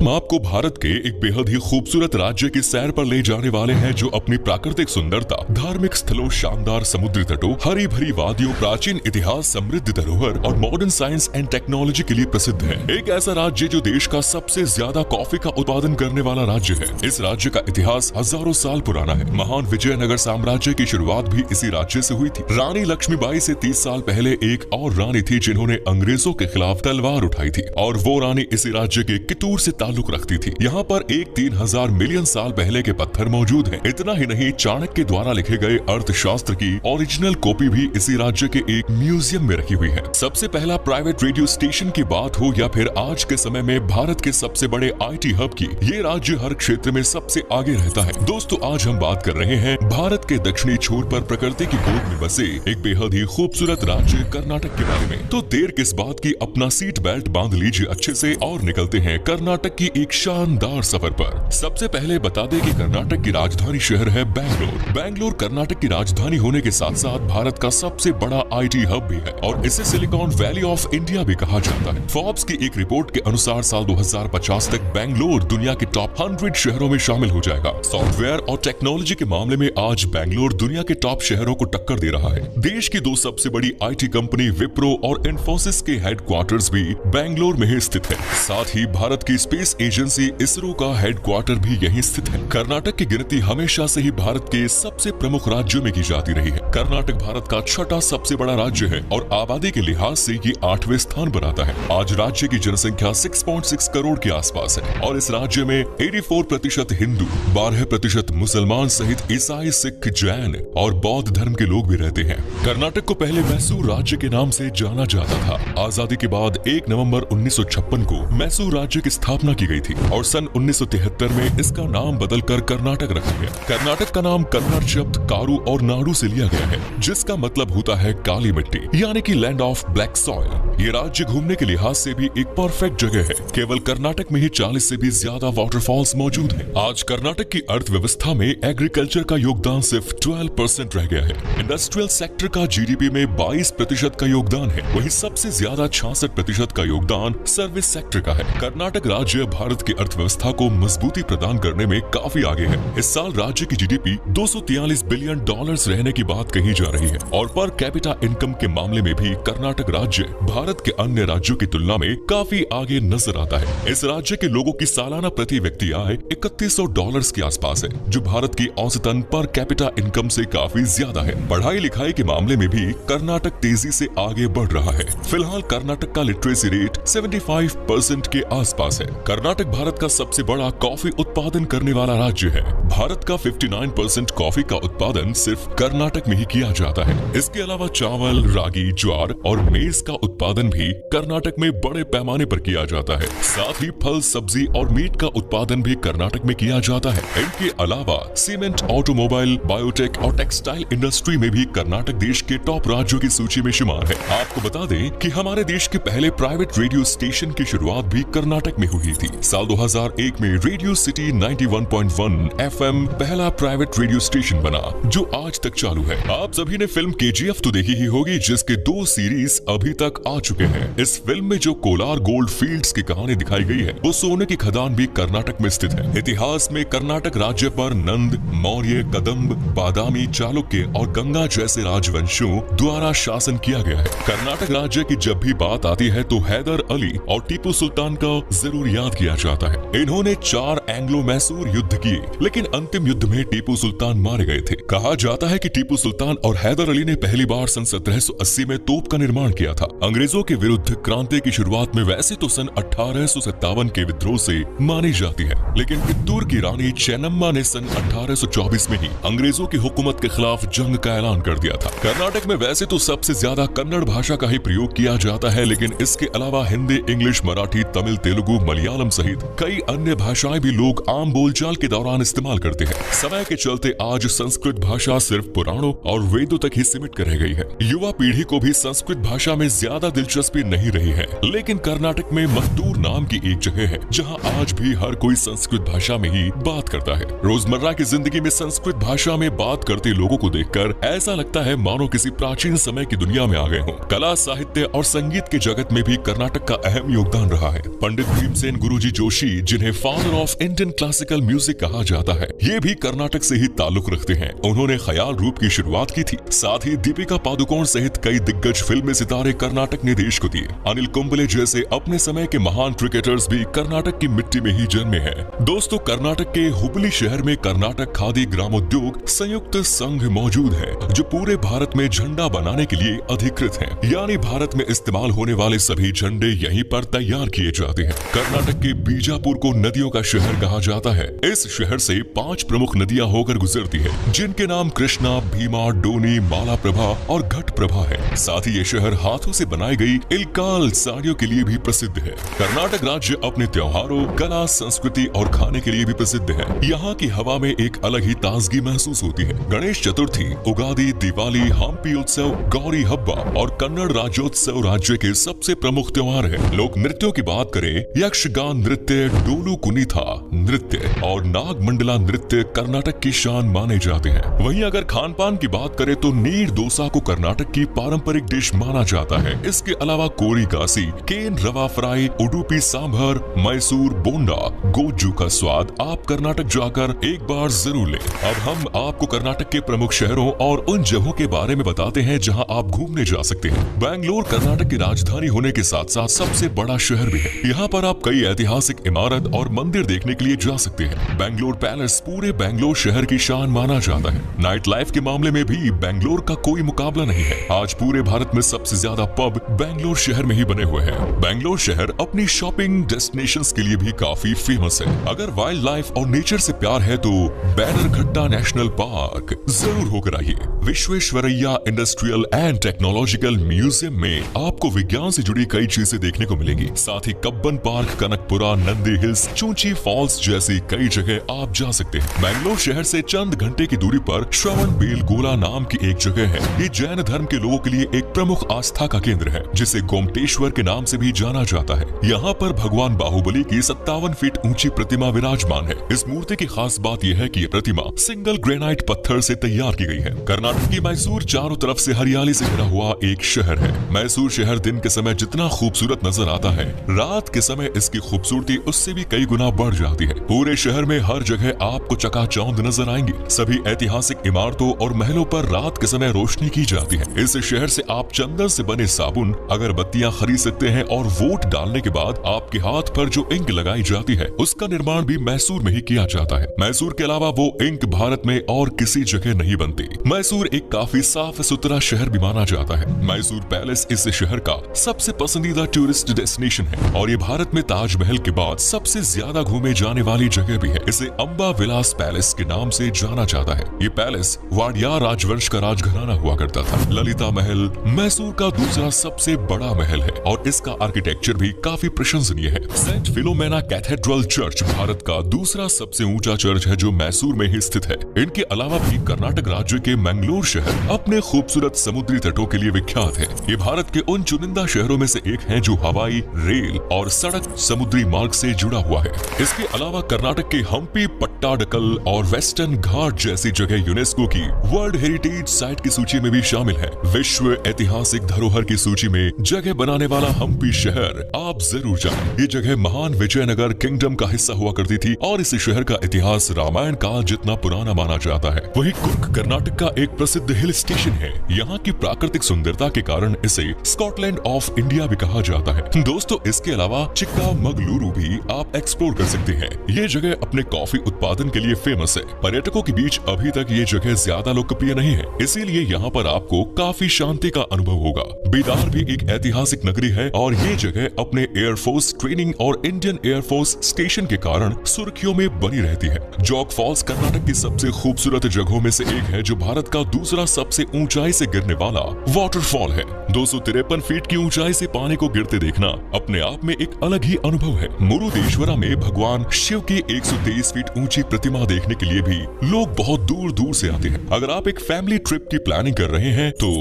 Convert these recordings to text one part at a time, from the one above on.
हम आपको भारत के एक बेहद ही खूबसूरत राज्य की सैर पर ले जाने वाले हैं, जो अपनी प्राकृतिक सुंदरता, धार्मिक स्थलों, शानदार समुद्री तटों, हरी भरी वादियों, प्राचीन इतिहास, समृद्ध धरोहर और मॉडर्न साइंस एंड टेक्नोलॉजी के लिए प्रसिद्ध है। एक ऐसा राज्य जो देश का सबसे ज्यादा कॉफी का उत्पादन करने वाला राज्य है। इस राज्य का इतिहास हजारों साल पुराना है। महान विजयनगर साम्राज्य की शुरुआत भी इसी राज्य से हुई थी। रानी लक्ष्मीबाई से 30 साल पहले एक और रानी थी जिन्होंने अंग्रेजों के खिलाफ तलवार उठाई थी, और वो रानी इसी राज्य के कितूर से ताल्लुक रखती थी। यहाँ पर एक 3000 मिलियन साल पहले के पत्थर मौजूद हैं। इतना ही नहीं, चाणक्य द्वारा लिखे गए अर्थशास्त्र की ओरिजिनल कॉपी भी इसी राज्य के एक म्यूजियम में रखी हुई है। सबसे पहला प्राइवेट रेडियो स्टेशन की बात हो या फिर आज के समय में भारत के सबसे बड़े IT हब की, ये राज्य हर क्षेत्र में सबसे आगे रहता है। दोस्तों, आज हम बात कर रहे हैं भारत के दक्षिणी छोर पर प्रकृति की गोद में बसे एक बेहद ही खूबसूरत राज्य कर्नाटक के बारे में। तो देर किस बात की, अपना सीट बेल्ट बांध लीजिए अच्छे से और निकलते हैं कर्नाटक की एक शानदार सफर पर। सबसे पहले बता दें कि कर्नाटक की राजधानी शहर है बैंगलोर। बैंगलोर कर्नाटक की राजधानी होने के साथ साथ भारत का सबसे बड़ा IT हब भी है और इसे सिलिकॉन वैली ऑफ इंडिया भी कहा जाता है। फोर्ब्स की एक रिपोर्ट के अनुसार साल 2050 तक बैंगलोर दुनिया के टॉप 100 शहरों में शामिल हो जाएगा। सॉफ्टवेयर और टेक्नोलॉजी के मामले में आज बैंगलोर दुनिया के टॉप शहरों को टक्कर दे रहा है। देश की दो सबसे बड़ी IT कंपनी विप्रो और इन्फोसिस के हेडक्वार्टर्स भी बैंगलोर में ही स्थित है। साथ ही भारत की स्पेस एजेंसी इसरो का हेडक्वार्टर भी यहीं स्थित है। कर्नाटक की गिनती हमेशा से ही भारत के सबसे प्रमुख राज्यों में की जाती रही है। कर्नाटक भारत का छठा सबसे बड़ा राज्य है और आबादी के लिहाज से ये 8वें स्थान पर आता है। आज राज्य की जनसंख्या 6.6 करोड़ के आसपास है और इस राज्य में 84% हिंदू, 12% मुसलमान सहित ईसाई, सिख, जैन और बौद्ध धर्म के लोग भी रहते हैं। कर्नाटक को पहले मैसूर राज्य के नाम से जाना जाता था। आजादी के बाद 1 नवंबर 1956 को मैसूर राज्य की स्थापना की गई थी और सन 1973 में इसका नाम बदलकर कर्नाटक रखा गया। कर्नाटक का नाम कन्नड़ शब्द कारू और नाडू से लिया गया है, जिसका मतलब होता है काली मिट्टी, यानी कि लैंड ऑफ ब्लैक सॉइल। ये राज्य घूमने के लिहाज से भी एक परफेक्ट जगह है। केवल कर्नाटक में ही 40 से भी ज्यादा वाटरफॉल्स मौजूद हैं। आज कर्नाटक की अर्थव्यवस्था में एग्रीकल्चर का योगदान सिर्फ 12% रह गया है। इंडस्ट्रियल सेक्टर का GDP में 22% का योगदान है। वहीं सबसे ज्यादा 66% का योगदान सर्विस सेक्टर का है। कर्नाटक राज्य भारत की अर्थव्यवस्था को मजबूती प्रदान करने में काफी आगे है। इस साल राज्य की GDP $243 बिलियन रहने की बात कही जा रही है और पर कैपिटा इनकम के मामले में भी कर्नाटक राज्य भारत के अन्य राज्यों की तुलना में काफी आगे नजर आता है। इस राज्य के लोगों की सालाना प्रति व्यक्ति आय $3100 के आसपास है, जो भारत की औसतन पर कैपिटा इनकम से काफी ज्यादा है। पढ़ाई लिखाई के मामले में भी कर्नाटक तेजी से आगे बढ़ रहा है। फिलहाल कर्नाटक का लिटरेसी रेट 75% के आसपास है। कर्नाटक भारत का सबसे बड़ा कॉफी उत्पादन करने वाला राज्य है। भारत का 59% कॉफी का उत्पादन सिर्फ कर्नाटक में ही किया जाता है। इसके अलावा चावल, रागी, ज्वार और मेज का उत्पादन भी कर्नाटक में बड़े पैमाने पर किया जाता है। साथ ही फल, सब्जी और मीट का उत्पादन भी कर्नाटक में किया जाता है। इनके अलावा सीमेंट, ऑटोमोबाइल, बायोटेक और टेक्सटाइल इंडस्ट्री में भी कर्नाटक देश के टॉप राज्यों की सूची में शुमार है। आपको बता दें कि हमारे देश के पहले प्राइवेट रेडियो स्टेशन की शुरुआत भी कर्नाटक में हुई थी। साल 2001 में रेडियो सिटी 91.1 FM पहला प्राइवेट रेडियो स्टेशन बना, जो आज तक चालू है। आप सभी ने फिल्म KGF तो देखी ही होगी, जिसके 2 सीरीज अभी तक आ चुके हैं। इस फिल्म में जो कोलार गोल्ड फील्ड्स की कहानी दिखाई गई है, वो सोने की खदान भी कर्नाटक में स्थित है। इतिहास में कर्नाटक राज्य पर नंद, मौर्य, कदम्ब, बादामी, चालुक्य और गंगा जैसे राजवंशों द्वारा शासन किया गया है। कर्नाटक राज्य की जब भी बात आती है तो हैदर अली और टीपू सुल्तान का जरूर याद किया जाता है। इन्होंने 4 एंग्लो मैसूर युद्ध किए, लेकिन अंतिम युद्ध में टीपू सुल्तान मारे गए थे। कहा जाता है कि टीपू सुल्तान और हैदर अली ने पहली बार सन 1780 में तोप का निर्माण किया था। अंग्रेजों के विरुद्ध क्रांति की शुरुआत में वैसे तो सन 1857 के विद्रोह से मानी जाती है, लेकिन कित्तूर की रानी चेन्नम्मा ने सन 1824 में ही अंग्रेजों की हुकूमत के खिलाफ जंग का ऐलान कर दिया था। कर्नाटक में वैसे तो सबसे ज्यादा कन्नड़ भाषा का ही प्रयोग किया जाता है, लेकिन इसके अलावा हिंदी, इंग्लिश, मराठी, तमिल, तेलुगु, मलयालम सहित कई अन्य भाषाएं भी लोग आम बोलचाल के दौरान इस्तेमाल करते हैं। समय के चलते आज संस्कृत भाषा सिर्फ पुराणों और वेदों तक ही सिमट कर रह गई है। युवा पीढ़ी को भी संस्कृत भाषा में ज्यादा दिलचस्पी नहीं रही है, लेकिन कर्नाटक में मत्तूर नाम की एक जगह है जहां आज भी हर कोई संस्कृत भाषा में ही बात करता है। रोजमर्रा की जिंदगी में संस्कृत भाषा में बात करते लोगों को देखकर ऐसा लगता है मानो किसी प्राचीन समय की दुनिया में आ गए हों। कला, साहित्य और संगीत के जगत में भी कर्नाटक का अहम योगदान रहा है। पंडित भीमसेन गुरु गुरुजी जोशी, जिन्हें father of Indian classical music कहा जाता है, ये भी कर्नाटक से ही ताल्लुक रखते हैं। उन्होंने ख्याल रूप की शुरुआत की थी। साथ ही दीपिका पादुकोण सहित कई दिग्गज फिल्मी सितारे कर्नाटक ने देश को दिए। अनिल कुंबले जैसे अपने समय के महान क्रिकेटर्स भी कर्नाटक की मिट्टी में ही जन्मे हैं। दोस्तों, कर्नाटक के हुबली शहर में कर्नाटक खादी ग्रामोद्योग संयुक्त संघ मौजूद है, जो पूरे भारत में झंडा बनाने के लिए अधिकृत है। यानी भारत में इस्तेमाल होने वाले सभी झंडे यहीं पर तैयार किए जाते हैं। कर्नाटक के बीजापुर को नदियों का शहर कहा जाता है। इस शहर से 5 प्रमुख नदियां होकर गुजरती है, जिनके नाम कृष्णा, भीमा, डोनी, मालाप्रभा और घटप्रभा है। साथ ही ये शहर हाथों से बनाई गई इलकाल साड़ियों के लिए भी प्रसिद्ध है। कर्नाटक राज्य अपने त्योहारों, कला, संस्कृति और खाने के लिए भी प्रसिद्ध है। यहाँ की हवा में एक अलग ही ताजगी महसूस होती है। गणेश चतुर्थी, उगादी, दिवाली, हम्पी उत्सव, गौरी हब्बा और कन्नड़ राज्योत्सव राज्य के सबसे प्रमुख त्योहार है। लोक नृत्यों की बात करें, यक्षगान नृत्य, डोलू कुनीथा नृत्य और नागमंडला नृत्य कर्नाटक की शान माने जाते हैं। वहीं अगर खान पान की बात करें तो नीर डोसा को कर्नाटक की पारंपरिक डिश माना जाता है। इसके अलावा कोरी गासी, केन रवा फ्राई, उडुपी सांभर, मैसूर बोंडा, गोजू का स्वाद आप कर्नाटक जाकर एक बार जरूर लें। अब हम आपको कर्नाटक के प्रमुख शहरों और उन जगहों के बारे में बताते हैं जहां आप घूमने जा सकते हैं। बैंगलोर कर्नाटक की राजधानी होने के साथ साथ सबसे बड़ा शहर भी है। यहाँ पर आप कई ऐतिहासिक इमारत और मंदिर देखने के लिए जा सकते हैं। बैंगलोर पैलेस पूरे बैंगलोर शहर की शान माना जाता है। नाइट लाइफ के मामले में भी बैंगलोर का कोई मुकाबला नहीं है। आज पूरे भारत में सबसे ज्यादा पब बैंगलोर शहर में ही बने हुए हैं। बैंगलोर शहर अपनी शॉपिंग डेस्टिनेशंस के लिए भी काफी फेमस है। अगर वाइल्ड लाइफ और नेचर से प्यार है तो बैनरघट्टा नेशनल पार्क जरूर होकर आइए। Visvesvaraya industrial and technological museum में आपको विज्ञान से जुड़ी कई चीजें देखने को मिलेंगी। साथ ही Cubbon Park, Kanakapura, Nandi Hills, Chunchi Falls जैसी कई जगह आप जा सकते हैं। बैंगलोर शहर से चंद घंटे की दूरी पर श्रवण बेलगोला नाम की एक जगह है। ये जैन धर्म के लोगों के लिए एक प्रमुख आस्था का केंद्र है, जिसे गोमटेश्वर के नाम से भी जाना जाता है। यहाँ पर भगवान बाहुबली की 57 फीट ऊंची प्रतिमा विराजमान है। इस मूर्ति की खास बात यह है कि ये प्रतिमा सिंगल ग्रेनाइट पत्थर से तैयार की गई है। कर्नाटक की मैसूर चारों तरफ से हरियाली से घिरा हुआ एक शहर है। मैसूर शहर दिन के समय जितना खूबसूरत नजर आता है, रात के समय इसकी खूबसूरती उससे भी कई गुना बढ़ जाती है। पूरे शहर में हर जगह आपको चकाचौंध नजर आएंगी। सभी ऐतिहासिक इमारतों और महलों पर रात के समय रोशनी की जाती है। इस शहर से आप चंदन से बने साबुन, अगरबत्तियां खरीद सकते हैं और वोट डालने के बाद आपके हाथ पर जो इंक लगाई जाती है, उसका निर्माण भी मैसूर में ही किया जाता है। मैसूर के अलावा वो इंक भारत में और किसी जगह नहीं बनती। मैसूर एक काफी साफ सुथरा शहर भी माना जाता है। मैसूर पैलेस इस शहर का सबसे पसंदीदा टूरिस्ट डेस्टिनेशन है और ये भारत में ताजमहल के बाद सबसे ज्यादा घूमे जाने वाली जगह भी है। इसे अम्बा विलास पैलेस के नाम से जाना जाता है। ये पैलेस वाडिया राजवंश का राजघराना हुआ करता था। ललिता महल मैसूर का दूसरा सबसे बड़ा महल है और इसका आर्किटेक्चर भी काफी प्रशंसनीय है। Saint Philomena Cathedral church Bharat का दूसरा सबसे ऊंचा चर्च है, जो मैसूर में ही स्थित है। इनके अलावा भी कर्नाटक राज्य के मैंगलोर शहर अपने खूबसूरत समुद्री तटों के लिए विख्यात है। ये भारत के उन चुनिंदा शहरों में से एक है जो हवाई, रेल और सड़क समुद्री मार्ग से जुड़ा हुआ है। इसके अलावा कर्नाटक के हम्पी, पट्टाडकल और वेस्टर्न घाट जैसी जगह यूनेस्को की वर्ल्ड हेरिटेज साइट की सूची में भी शामिल है। विश्व ऐतिहासिक धरोहर की सूची में जगह बनाने वाला हम्पी शहर आप जरूर जाएं। ये जगह महान विजयनगर किंगडम का हिस्सा हुआ करती थी और इस शहर का इतिहास रामायण काल जितना पुराना माना जाता है। वहीं कुर्ग कर्नाटक का एक प्रसिद्ध हिल स्टेशन है। यहाँ की प्राकृतिक सुंदरता के कारण इसे स्कॉटलैंड ऑफ इंडिया भी कहा जाता है। दोस्तों, इसके अलावा चिक्कामगलुरु भी आप एक्सप्लोर कर सकते हैं। ये जगह अपने कॉफी उत्पादन के लिए फेमस है। पर्यटकों के बीच अभी तक ये जगह ज्यादा लोकप्रिय नहीं है, इसीलिए यहाँ पर आपको काफी शांति का अनुभव होगा। बीदार भी एक ऐतिहासिक नगरी है और ये जगह अपने एयरफोर्स ट्रेनिंग और इंडियन एयरफोर्स स्टेशन के कारण सुर्खियों में बनी रहती है। जॉग फॉल्स कर्नाटक की सबसे खूबसूरत जगहों में से एक है, जो भारत का दूसरा सबसे ऊंचाई से गिरने वाला वाटरफॉल है। 253 फीट की ऊंचाई से पानी को गिरते देखना अपने आप में एक अलग ही अनुभव है। मुरुदेश्वरा में भगवान शिव की 123 फीट ऊंची प्रतिमा देखने के लिए भी लोग बहुत दूर दूर से आते हैं। अगर आप एक फैमिली ट्रिप की प्लानिंग कर रहे हैं तो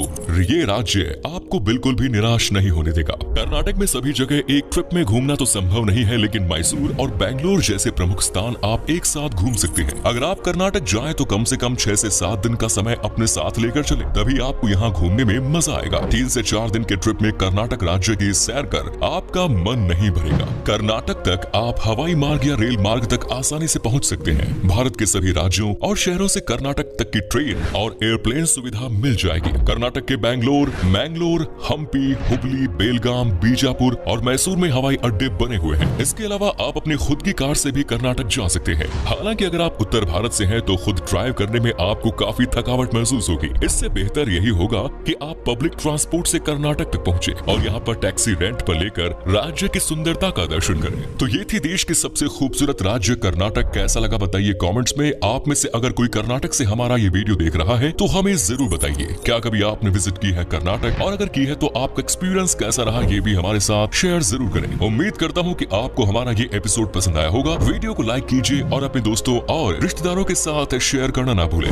ये राज्य आपको बिल्कुल भी निराश नहीं होने देगा। कर्नाटक में सभी जगह एक ट्रिप में घूमना तो संभव नहीं है, लेकिन मैसूर और बैंगलोर जैसे प्रमुख स्थान आप एक साथ घूम सकते हैं। अगर आप कर्नाटक जाएं तो कम से कम 6 से 7 दिन का समय अपने साथ लेकर चलें, तभी आपको यहाँ घूमने में मजा आएगा। 3 से 4 दिन के ट्रिप में कर्नाटक राज्य की सैर कर आपका मन नहीं भरेगा। कर्नाटक तक आप हवाई मार्ग या रेल मार्ग तक आसानी से पहुंच सकते हैं। भारत के सभी राज्यों और शहरों से कर्नाटक तक की ट्रेन और एयरप्लेन सुविधा मिल जाएगी। कर्नाटक के बैंगलोर, मैंगलोर, हम्पी, हुबली, बेलगाम, बीजापुर और मैसूर में हवाई अड्डे बने हुए हैं। इसके अलावा आप अपनी खुद की कार से भी कर्नाटक जा सकते हैं। हालांकि अगर आप उत्तर भारत से हैं तो खुद ड्राइव करने में आपको काफी थकावट महसूस होगी। इससे बेहतर यही होगा कि आप पब्लिक ट्रांसपोर्ट से कर्नाटक तक पहुंचे और यहाँ पर टैक्सी रेंट पर लेकर राज्य की सुंदरता का दर्शन करें। तो ये थी देश के सबसे खूबसूरत राज्य कर्नाटक। कैसा लगा बताइए कमेंट्स में। आप में से अगर कोई कर्नाटक से हमारा ये वीडियो देख रहा है तो हमें जरूर बताइए। क्या कभी आपने विजिट की है कर्नाटक, और अगर की है तो आपका एक्सपीरियंस कैसा रहा ये भी हमारे साथ शेयर जरूर करें। उम्मीद करता हूँ कि आपको हमारा ये एपिसोड पसंद आया होगा। वीडियो को लाइक कीजिए और अपने दोस्तों और रिश्तेदारों के साथ शेयर करना ना भूलें।